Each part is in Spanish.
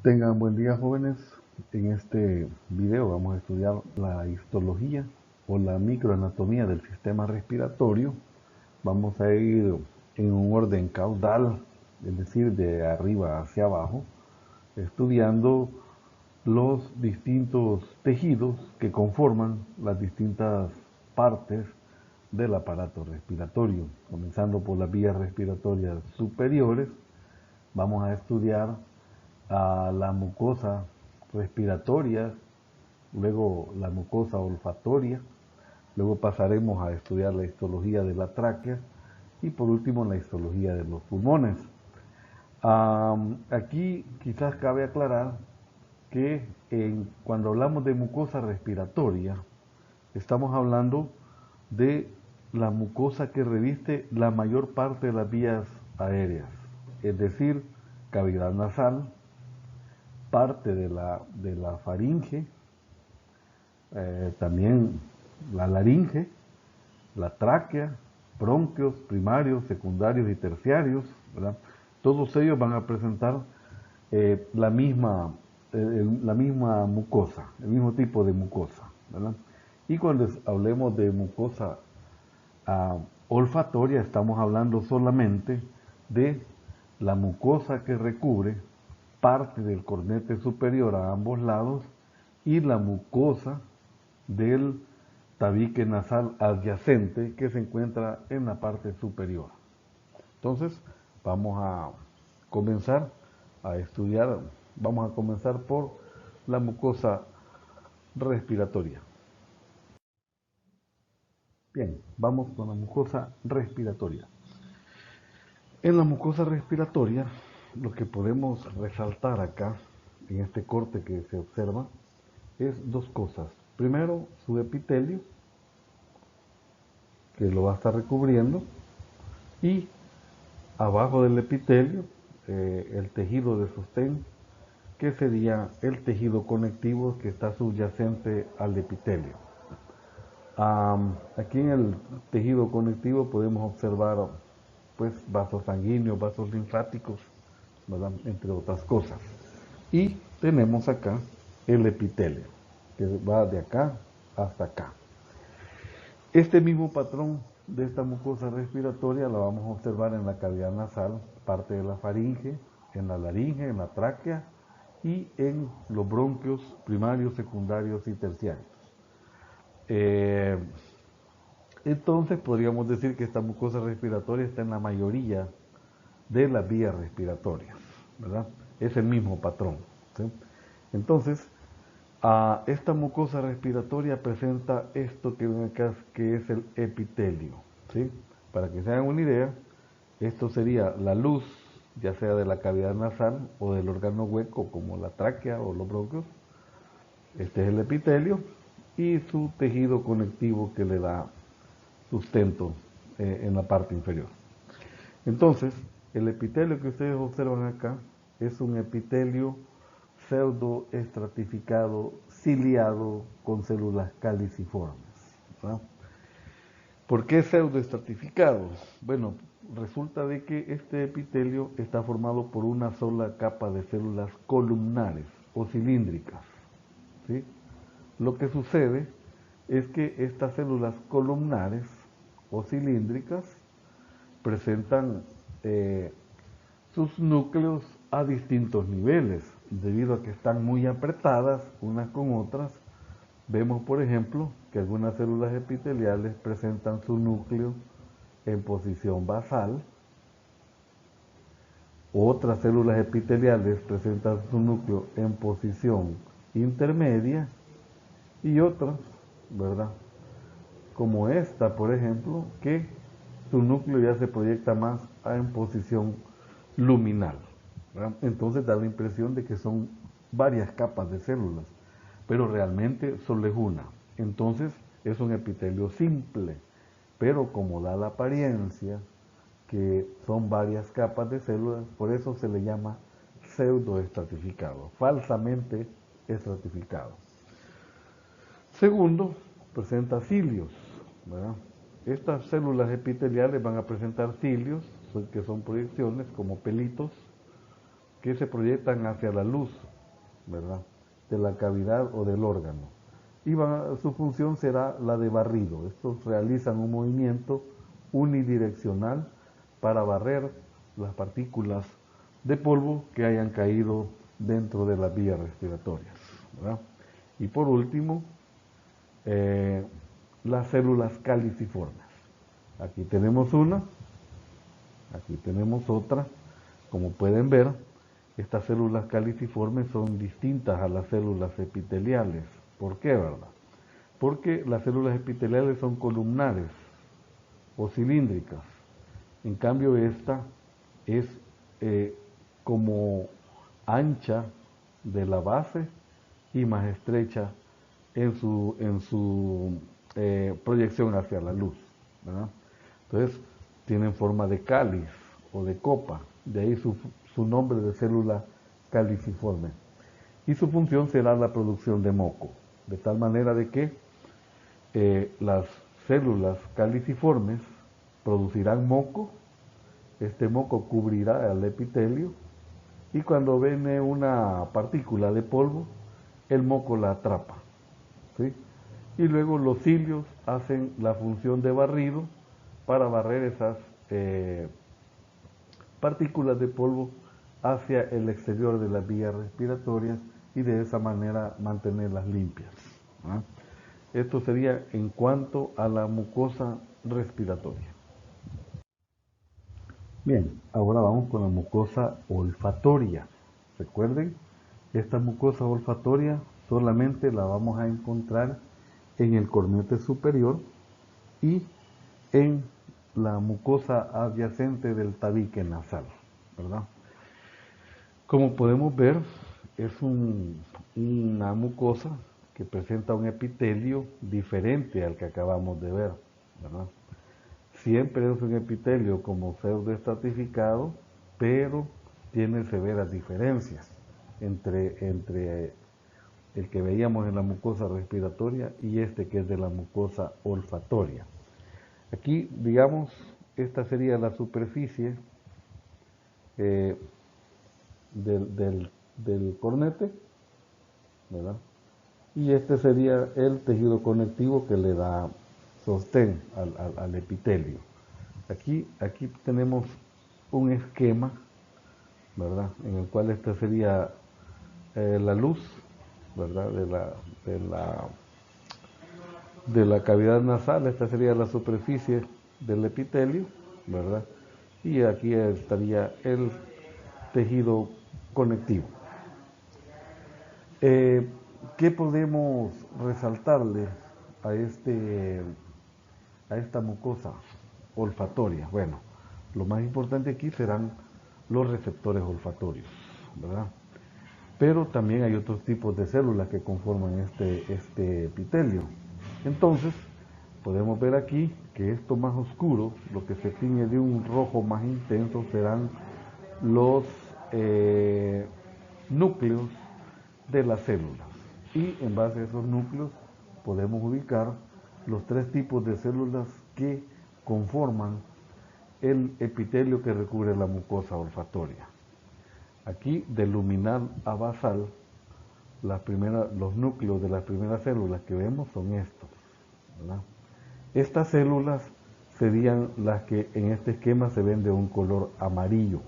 Tengan buen día, jóvenes. En este video vamos a estudiar la histología o la microanatomía del sistema respiratorio. Vamos a ir en un orden caudal, es decir, de arriba hacia abajo, estudiando los distintos tejidos que conforman las distintas partes del aparato respiratorio. Comenzando por las vías respiratorias superiores, vamos a estudiar a la mucosa respiratoria, luego la mucosa olfatoria, luego pasaremos a estudiar la histología de la tráquea y por último la histología de los pulmones. Aquí quizás cabe aclarar que cuando hablamos de mucosa respiratoria, estamos hablando de la mucosa que reviste la mayor parte de las vías aéreas, es decir, cavidad nasal, parte de la faringe, también la laringe, la tráquea, bronquios primarios, secundarios y terciarios, ¿verdad? Todos ellos van a presentar la misma mucosa, el mismo tipo de mucosa, ¿verdad? Y cuando hablemos de mucosa olfatoria, estamos hablando solamente de la mucosa que recubre parte del cornete superior a ambos lados y la mucosa del tabique nasal adyacente que se encuentra en la parte superior. Entonces, vamos a comenzar a estudiar, vamos a comenzar por la mucosa respiratoria. Bien, vamos con la mucosa respiratoria. En la mucosa respiratoria, lo que podemos resaltar acá, en este corte que se observa, es dos cosas. Primero, su epitelio, que lo va a estar recubriendo, y abajo del epitelio, el tejido de sostén, que sería el tejido conectivo que está subyacente al epitelio. Aquí en el tejido conectivo podemos observar pues vasos sanguíneos, vasos linfáticos, ¿verdad? Entre otras cosas. Y tenemos acá el epitelio, que va de acá hasta acá. Este mismo patrón de esta mucosa respiratoria la vamos a observar en la cavidad nasal, parte de la faringe, en la laringe, en la tráquea y en los bronquios primarios, secundarios y terciarios. Entonces podríamos decir que esta mucosa respiratoria está en la mayoría de las vías respiratorias, ¿verdad? Es el mismo patrón, ¿sí? Entonces, esta mucosa respiratoria presenta esto que ven acá, que es el epitelio, ¿sí? Para que se hagan una idea, esto sería la luz, ya sea de la cavidad nasal o del órgano hueco como la tráquea o los bronquios. Este es el epitelio y su tejido conectivo que le da sustento en la parte inferior. Entonces, el epitelio que ustedes observan acá es un epitelio pseudoestratificado, ciliado con células caliciformes, ¿verdad? ¿Por qué pseudoestratificado? Bueno, resulta de que este epitelio está formado por una sola capa de células columnares o cilíndricas, ¿sí? Lo que sucede es que estas células columnares o cilíndricas presentan sus núcleos a distintos niveles, debido a que están muy apretadas unas con otras. Vemos, por ejemplo, que algunas células epiteliales presentan su núcleo en posición basal, otras células epiteliales presentan su núcleo en posición intermedia y otras, ¿verdad? Como esta, por ejemplo, que su núcleo ya se proyecta más en posición luminal, ¿verdad? Entonces da la impresión de que son varias capas de células, pero realmente solo es una. Entonces es un epitelio simple, pero como da la apariencia que son varias capas de células, por eso se le llama pseudoestratificado, falsamente estratificado. Segundo, presenta cilios, ¿verdad? Estas células epiteliales van a presentar cilios, que son proyecciones como pelitos que se proyectan hacia la luz ¿verdad?, de la cavidad o del órgano. Y su función será la de barrido. Estos realizan un movimiento unidireccional para barrer las partículas de polvo que hayan caído dentro de las vías respiratorias, ¿verdad? Y por último, las células caliciformes. Aquí tenemos una, aquí tenemos otra. Como pueden ver, estas células caliciformes son distintas a las células epiteliales. ¿Por qué, verdad? Porque las células epiteliales son columnares o cilíndricas. En cambio, esta es como ancha de la base y más estrecha en su proyección hacia la luz, ¿verdad? Entonces, tienen forma de cáliz o de copa, de ahí su nombre de célula caliciforme. Y su función será la producción de moco, de tal manera de que las células caliciformes producirán moco. Este moco cubrirá al epitelio y cuando viene una partícula de polvo, el moco la atrapa, ¿sí? Y luego los cilios hacen la función de barrido para barrer esas partículas de polvo hacia el exterior de las vías respiratorias y de esa manera mantenerlas limpias, ¿ah? Esto sería en cuanto a la mucosa respiratoria. Bien, ahora vamos con la mucosa olfatoria. Recuerden, esta mucosa olfatoria solamente la vamos a encontrar en el cornete superior y en la mucosa adyacente del tabique nasal, ¿verdad? Como podemos ver, es una mucosa que presenta un epitelio diferente al que acabamos de ver, ¿verdad? Siempre es un epitelio como pseudoestratificado, pero tiene severas diferencias entre el que veíamos en la mucosa respiratoria y este que es de la mucosa olfatoria. Aquí, digamos, esta sería la superficie del cornete, ¿verdad? Y este sería el tejido conectivo que le da sostén al epitelio. Aquí tenemos un esquema, ¿verdad?, en el cual esta sería la luz, ¿verdad?, de la cavidad nasal. Esta sería la superficie del epitelio, ¿verdad? Y aquí estaría el tejido conectivo. ¿Qué podemos resaltarle a esta mucosa olfatoria? Bueno, lo más importante aquí serán los receptores olfatorios, ¿verdad? Pero también hay otros tipos de células que conforman este epitelio. Entonces, podemos ver aquí que esto más oscuro, lo que se tiñe de un rojo más intenso, serán los núcleos de las células. Y en base a esos núcleos podemos ubicar los tres tipos de células que conforman el epitelio que recubre la mucosa olfatoria. Aquí, del luminal a basal, los núcleos de las primeras células que vemos son estos, ¿verdad? Estas células serían las que en este esquema se ven de un color amarillo,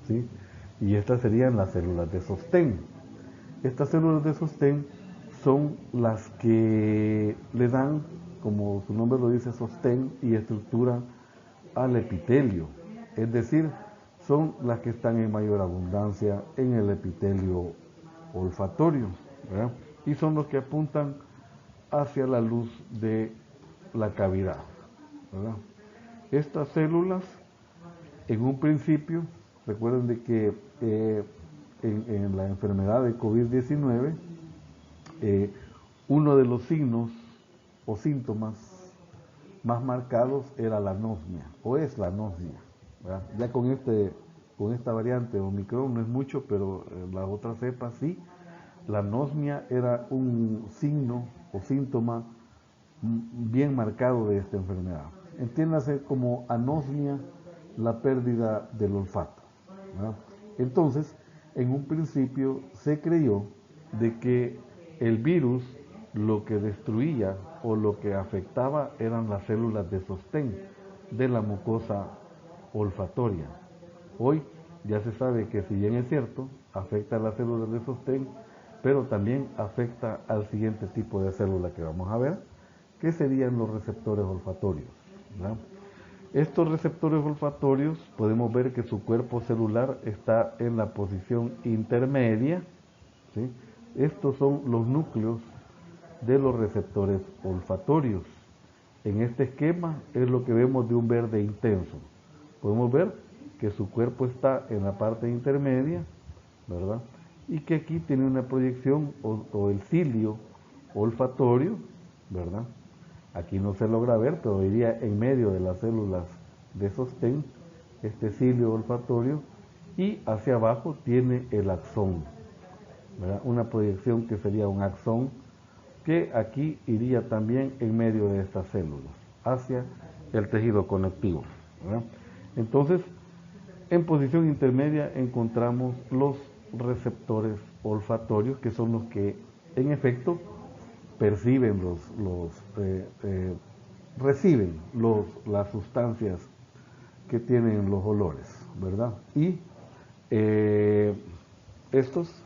¿sí? Y estas serían las células de sostén. Estas células de sostén son las que le dan, como su nombre lo dice, sostén y estructura al epitelio. Es decir, son las que están en mayor abundancia en el epitelio olfatorio, ¿verdad? Y son los que apuntan hacia la luz de la cavidad, ¿verdad? Estas células, en un principio, recuerden de que en la enfermedad de COVID-19, uno de los signos o síntomas más marcados era la anosmia, o es la anosmia, ¿verdad? Ya con esta variante Omicron no es mucho, pero la otra cepa sí. La anosmia era un signo o síntoma bien marcado de esta enfermedad. Entiéndase como anosmia la pérdida del olfato, ¿verdad? Entonces, en un principio se creyó de que el virus lo que destruía o lo que afectaba eran las células de sostén de la mucosa olfatoria. Hoy ya se sabe que, si bien es cierto, afecta a las células de sostén, pero también afecta al siguiente tipo de célula que vamos a ver, que serían los receptores olfatorios, ¿verdad? Estos receptores olfatorios podemos ver que su cuerpo celular está en la posición intermedia, ¿sí? Estos son los núcleos de los receptores olfatorios. En este esquema es lo que vemos de un verde intenso. Podemos ver que su cuerpo está en la parte intermedia, ¿verdad? Y que aquí tiene una proyección o el cilio olfatorio, ¿verdad? Aquí no se logra ver, pero iría en medio de las células de sostén, este cilio olfatorio, y hacia abajo tiene el axón, ¿verdad? Una proyección que sería un axón, que aquí iría también en medio de estas células, hacia el tejido conectivo, ¿verdad? Entonces, en posición intermedia encontramos los receptores olfatorios, que son los que en efecto perciben reciben las sustancias que tienen los olores, ¿verdad? Y estos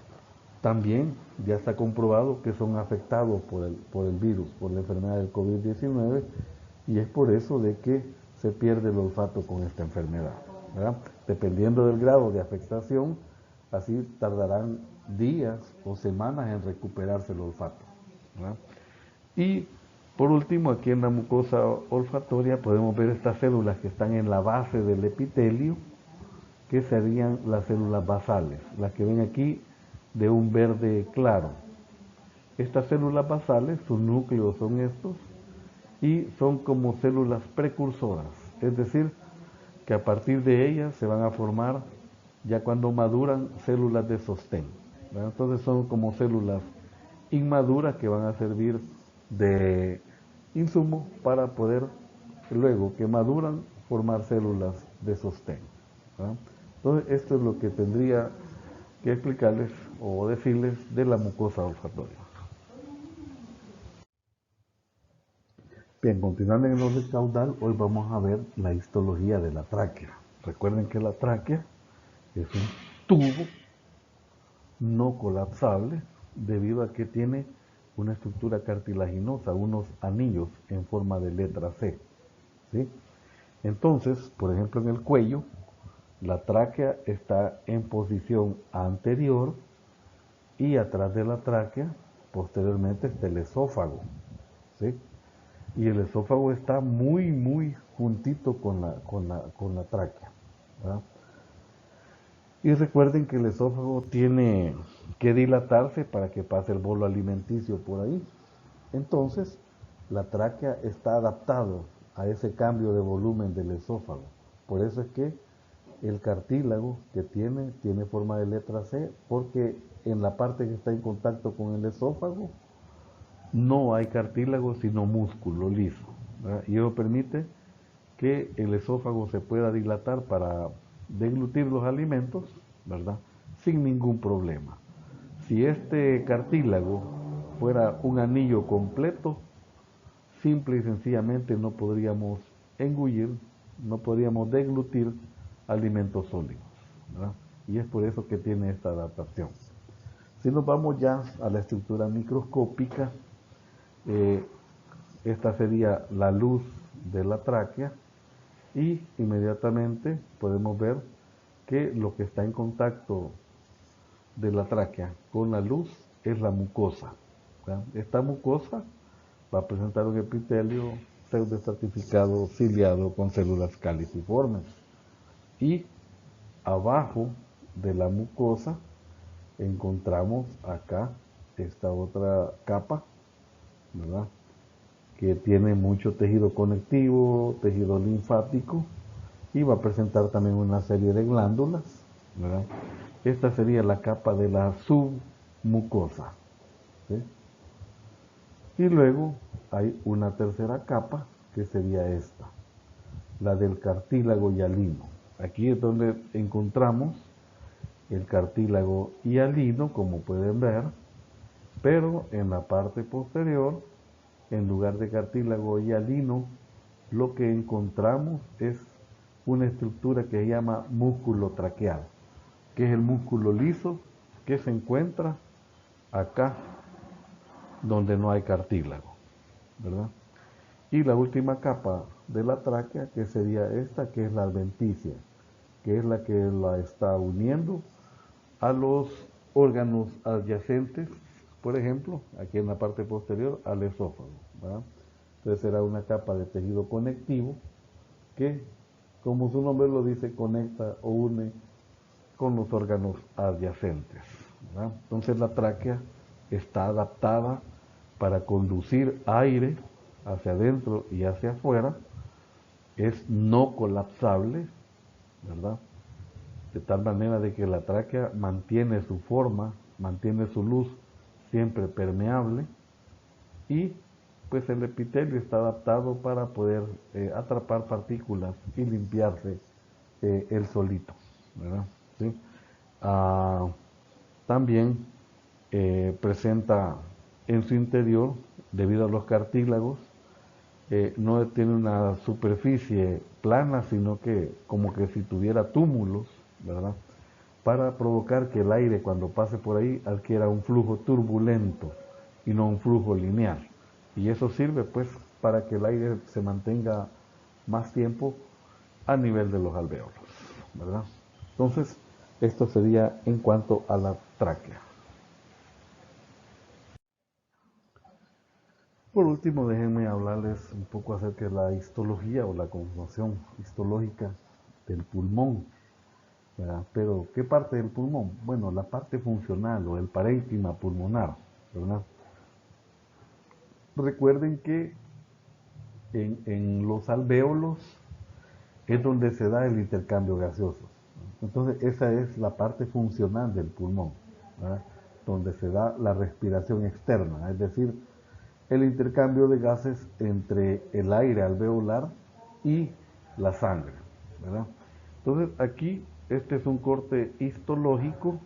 también ya está comprobado que son afectados por el virus, por la enfermedad del COVID-19, y es por eso de que se pierde el olfato con esta enfermedad, ¿verdad? Dependiendo del grado de afectación, así tardarán días o semanas en recuperarse el olfato, ¿verdad? Y por último, aquí en la mucosa olfatoria podemos ver estas células que están en la base del epitelio, que serían las células basales, las que ven aquí de un verde claro. Estas células basales, sus núcleos son estos, y son como células precursoras, es decir, que a partir de ellas se van a formar, ya cuando maduran, células de sostén, ¿verdad? Entonces son como células inmaduras que van a servir de insumo para poder, luego que maduran, formar células de sostén, ¿verdad? Entonces esto es lo que tendría que explicarles o decirles de la mucosa olfatoria. Bien, continuando en el orden caudal, hoy vamos a ver la histología de la tráquea. Recuerden que la tráquea es un tubo no colapsable debido a que tiene una estructura cartilaginosa, unos anillos en forma de letra C, ¿sí? Entonces, por ejemplo, en el cuello, la tráquea está en posición anterior, y atrás de la tráquea, posteriormente, está el esófago, ¿sí? Y el esófago está muy juntito con la tráquea, ¿verdad? Y recuerden que el esófago tiene que dilatarse para que pase el bolo alimenticio por ahí. Entonces, la tráquea está adaptado a ese cambio de volumen del esófago. Por eso es que el cartílago que tiene forma de letra C, porque en la parte que está en contacto con el esófago no hay cartílago sino músculo liso, ¿verdad? Y eso permite que el esófago se pueda dilatar para deglutir los alimentos, ¿verdad? Sin ningún problema. Si este cartílago fuera un anillo completo, simple y sencillamente no podríamos engullir, no podríamos deglutir alimentos sólidos, ¿verdad? Y es por eso que tiene esta adaptación. Si nos vamos ya a la estructura microscópica, esta sería la luz de la tráquea, y inmediatamente podemos ver que lo que está en contacto de la tráquea con la luz es la mucosa, ¿verdad? Esta mucosa va a presentar un epitelio pseudoestratificado ciliado con células caliciformes, y abajo de la mucosa encontramos acá esta otra capa, ¿verdad?, que tiene mucho tejido conectivo, tejido linfático, y va a presentar también una serie de glándulas, ¿verdad? Esta sería la capa de la submucosa, ¿sí? Y luego hay una tercera capa, que sería esta, la del cartílago hialino. Aquí es donde encontramos el cartílago hialino, como pueden ver, Pero en la parte posterior, en lugar de cartílago hialino, lo que encontramos es una estructura que se llama músculo traqueal, que es el músculo liso que se encuentra acá donde no hay cartílago, ¿verdad? Y la última capa de la tráquea, que sería esta, que es la adventicia, que es la que la está uniendo a los órganos adyacentes, por ejemplo, aquí en la parte posterior, al esófago, ¿verdad? Entonces será una capa de tejido conectivo que, como su nombre lo dice, conecta o une con los órganos adyacentes, ¿verdad? Entonces la tráquea está adaptada para conducir aire hacia adentro y hacia afuera, es no colapsable, ¿verdad? De tal manera de que la tráquea mantiene su forma, mantiene su luz siempre permeable, y pues el epitelio está adaptado para poder atrapar partículas y limpiarse él solito, ¿verdad? ¿Sí? También presenta en su interior, debido a los cartílagos, no tiene una superficie plana, sino que como que si tuviera túmulos, ¿verdad? Para provocar que el aire, cuando pase por ahí, adquiera un flujo turbulento y no un flujo lineal. Y eso sirve pues para que el aire se mantenga más tiempo a nivel de los alvéolos, ¿verdad? Entonces, esto sería en cuanto a la tráquea. Por último, déjenme hablarles un poco acerca de la histología o la conformación histológica del pulmón, ¿verdad? Pero, ¿qué parte del pulmón? Bueno, la parte funcional o el parénquima pulmonar, ¿verdad? Recuerden que en los alvéolos es donde se da el intercambio gaseoso. Entonces, esa es la parte funcional del pulmón, ¿verdad? Donde se da la respiración externa, es decir, el intercambio de gases entre el aire alveolar y la sangre, ¿verdad? Entonces, aquí este es un corte histológico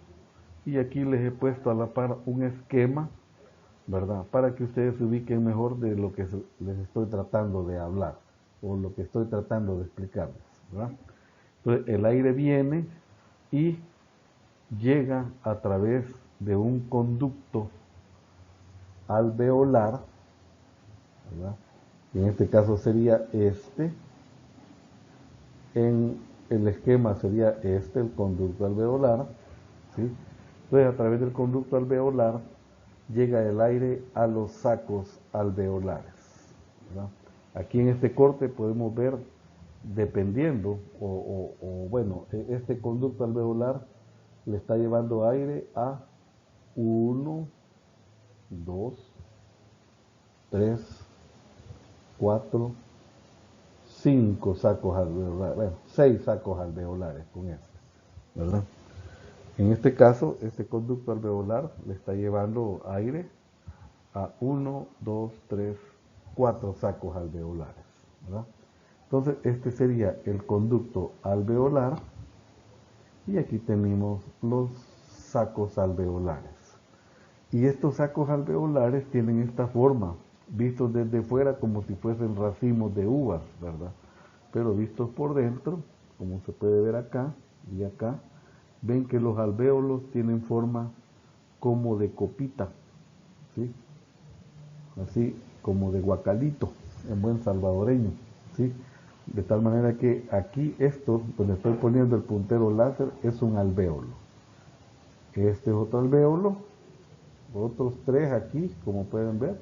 y aquí les he puesto a la par un esquema, ¿verdad? Para que ustedes se ubiquen mejor de lo que les estoy tratando de hablar o lo que estoy tratando de explicarles, ¿verdad? Entonces, el aire viene y llega a través de un conducto alveolar, ¿verdad? En este caso sería este, en el esquema sería este, el conducto alveolar, ¿sí? Entonces, a través del conducto alveolar llega el aire a los sacos alveolares, ¿verdad? Aquí en este corte podemos ver, dependiendo, bueno, este conducto alveolar le está llevando aire a 1, 2, 3, 4, 5 sacos alveolares, bueno, 6 sacos alveolares con este, ¿verdad? En este caso, este conducto alveolar le está llevando aire a 1, 2, 3, 4 sacos alveolares, ¿verdad? Entonces, este sería el conducto alveolar y aquí tenemos los sacos alveolares. Y estos sacos alveolares tienen esta forma, vistos desde fuera como si fuesen racimos de uvas, ¿verdad? Pero vistos por dentro, como se puede ver acá y acá, ven que los alvéolos tienen forma como de copita, ¿sí? Así como de guacalito, en buen salvadoreño, ¿sí? De tal manera que aquí esto, donde estoy poniendo el puntero láser, es un alvéolo. Este es otro alvéolo, otros 3 aquí, como pueden ver,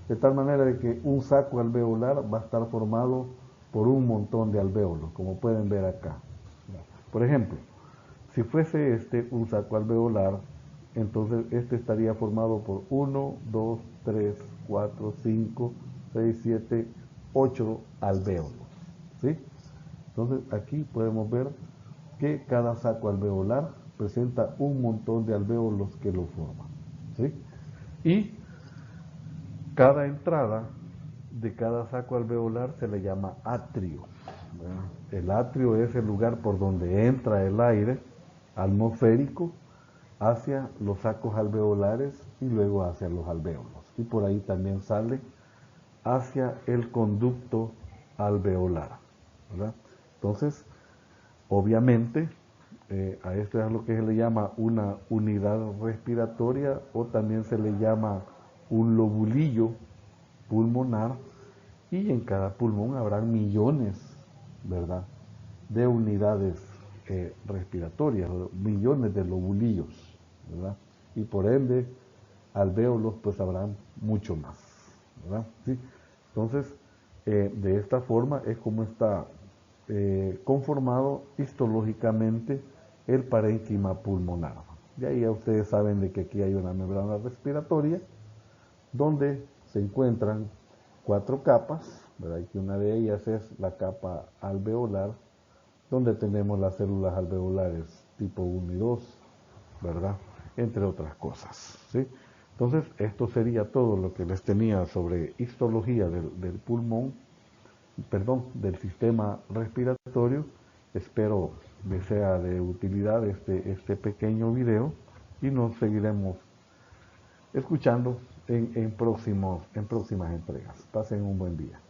de tal manera de que un saco alveolar va a estar formado por un montón de alvéolos, como pueden ver acá. Por ejemplo, si fuese este un saco alveolar, entonces este estaría formado por 1, 2, 3, 4, 5, 6, 7, 8 alvéolos, ¿sí? Entonces aquí podemos ver que cada saco alveolar presenta un montón de alvéolos que lo forman, ¿sí? Y cada entrada de cada saco alveolar se le llama atrio, ¿verdad? El atrio es el lugar por donde entra el aire atmosférico hacia los sacos alveolares y luego hacia los alvéolos. Y por ahí también sale hacia el conducto alveolar, ¿verdad? Entonces, obviamente, a esto es lo que se le llama una unidad respiratoria o también se le llama un lobulillo pulmonar, y en cada pulmón habrá millones, ¿verdad?, de unidades respiratorias, millones de lobulillos, ¿verdad? Y por ende, alvéolos pues habrán mucho más, ¿verdad? ¿Sí? Entonces, de esta forma es como está conformado histológicamente el parénquima pulmonar. Y ahí ya ustedes saben de que aquí hay una membrana respiratoria donde se encuentran 4 capas, ¿verdad? Y que una de ellas es la capa alveolar, donde tenemos las células alveolares tipo 1 y 2, ¿verdad? Entre otras cosas, ¿sí? Entonces, esto sería todo lo que les tenía sobre histología del pulmón, perdón, del sistema respiratorio. Espero les sea de utilidad este pequeño video y nos seguiremos escuchando en próximas entregas. Pasen un buen día.